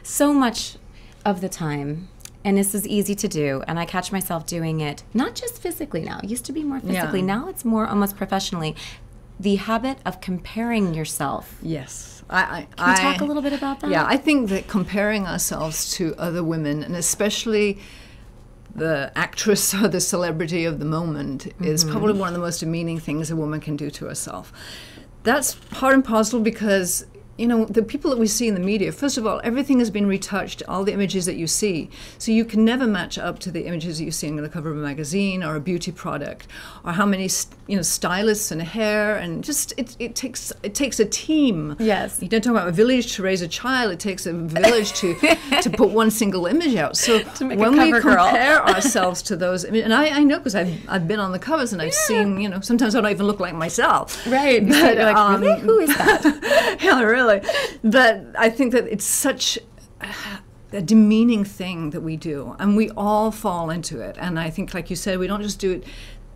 so much of the time, and this is easy to do, and I catch myself doing it, not just physically now. It used to be more physically. Yeah. Now it's more almost professionally. The habit of comparing yourself. Yes. Can you talk a little bit about that? Yeah, I think that comparing ourselves to other women, and especially the actress or the celebrity of the moment, is probably one of the most demeaning things a woman can do to herself. That's part and parcel because, you know, the people that we see in the media, first of all, everything has been retouched, all the images that you see. So you can never match up to the images that you see on the cover of a magazine or a beauty product, or how many, stylists and hair, and just it takes a team. Yes. You don't talk about a village to raise a child. It takes a village to put one single image out. So when we compare ourselves to those, and I know because I've been on the covers and I've seen, sometimes I don't even look like myself. Right. But, you're like, really? Who is that? Yeah, really. But I think that it's such a demeaning thing that we do, and we all fall into it. And I think, like you said, we don't just do it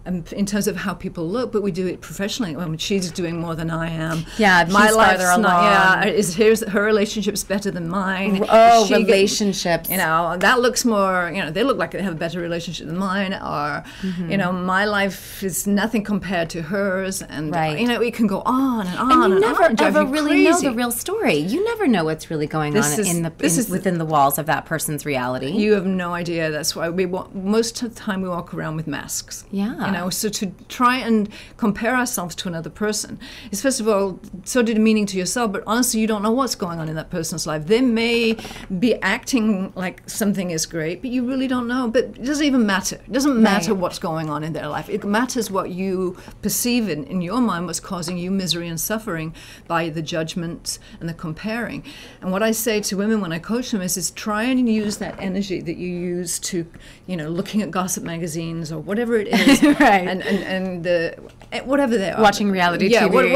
in terms of how people look, but we do it professionally. I mean, she's doing more than I am. Yeah, my she's life's farther along. not. Yeah, here's her relationship's better than mine. Oh, relationships. That looks more. They look like they have a better relationship than mine. Or, my life is nothing compared to hers. And we can go on and on and you never on, ever really know the real story. You never know what's really going on within the walls of that person's reality. You have no idea. That's why most of the time we walk around with masks. Yeah. So to try and compare ourselves to another person is, first of all, so demeaning to yourself, but honestly, you don't know what's going on in that person's life. They may be acting like something is great, but you really don't know. But it doesn't even matter. It doesn't matter what's going on in their life. It matters what you perceive in your mind, what's causing you misery and suffering by the judgments and the comparing. And what I say to women when I coach them is try and use that energy that you use to, looking at gossip magazines or whatever it is. Right. And whatever they are. Watching reality TV.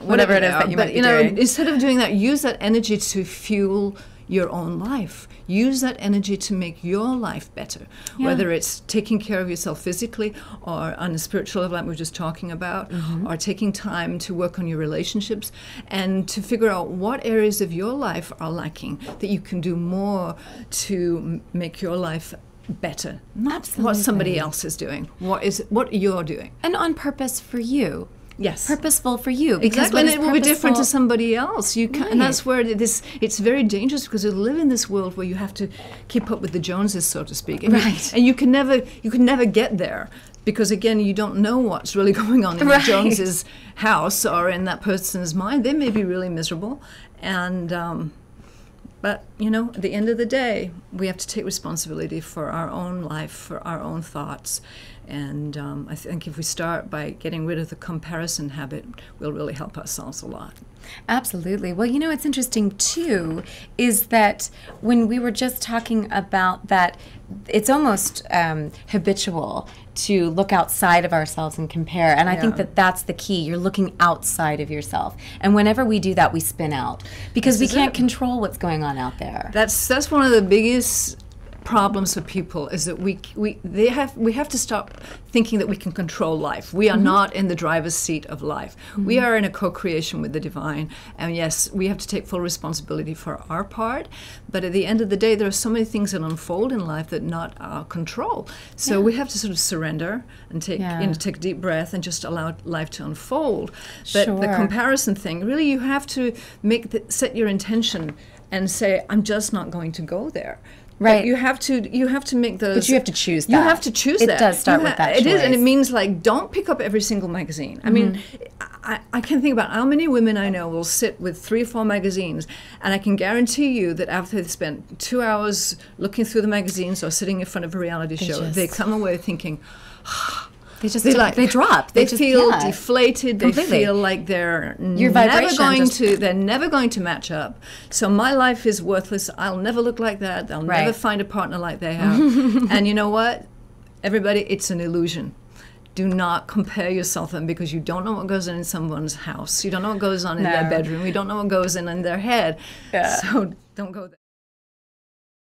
Whatever it is that you might be doing. Instead of doing that, use that energy to fuel your own life. Use that energy to make your life better. Yeah. Whether it's taking care of yourself physically or on a spiritual level like we were just talking about, or taking time to work on your relationships and to figure out what areas of your life are lacking that you can do more to make your life better, not what somebody else is doing. What you're doing, and on purpose for you. Yes, purposeful for you. Exactly, and it will be different to somebody else. You can, and that's where it's very dangerous because you live in this world where you have to keep up with the Joneses, so to speak. And and you can never get there because again, you don't know what's really going on in the Joneses' house or in that person's mind. They may be really miserable, and. But, at the end of the day, we have to take responsibility for our own life, for our own thoughts. And I think if we start by getting rid of the comparison habit, we'll really help ourselves a lot. Absolutely. Well, it's interesting, too, is that when we were just talking about that, it's almost habitual to look outside of ourselves and compare. And I think that that's the key. You're looking outside of yourself. And whenever we do that, we spin out because we can't control what's going on out there. That's one of the biggest problems for people is that we have to stop thinking that we can control life. We are not in the driver's seat of life. We are in a co-creation with the divine, and yes, we have to take full responsibility for our part, but at the end of the day there are so many things that unfold in life that not our control. So we have to sort of surrender and take take a deep breath and just allow life to unfold. But the comparison thing, really you have to set your intention and say, I'm just not going to go there. Right. But you have to make those. But you have to choose that. You have to choose that. It does start with that choice. It is, and it means don't pick up every single magazine. I mean, I can think about how many women I know will sit with 3 or 4 magazines, and I can guarantee you that after they've spent 2 hours looking through the magazines or sitting in front of a reality show, they come away thinking, they drop. They feel deflated. Completely. They feel like they're never going to match up. So my life is worthless. I'll never look like that. I'll never find a partner like they have. And you know what? Everybody, it's an illusion. Do not compare yourself to them because you don't know what goes on in someone's house. You don't know what goes on in their bedroom. You don't know what goes on in their head. So don't go there.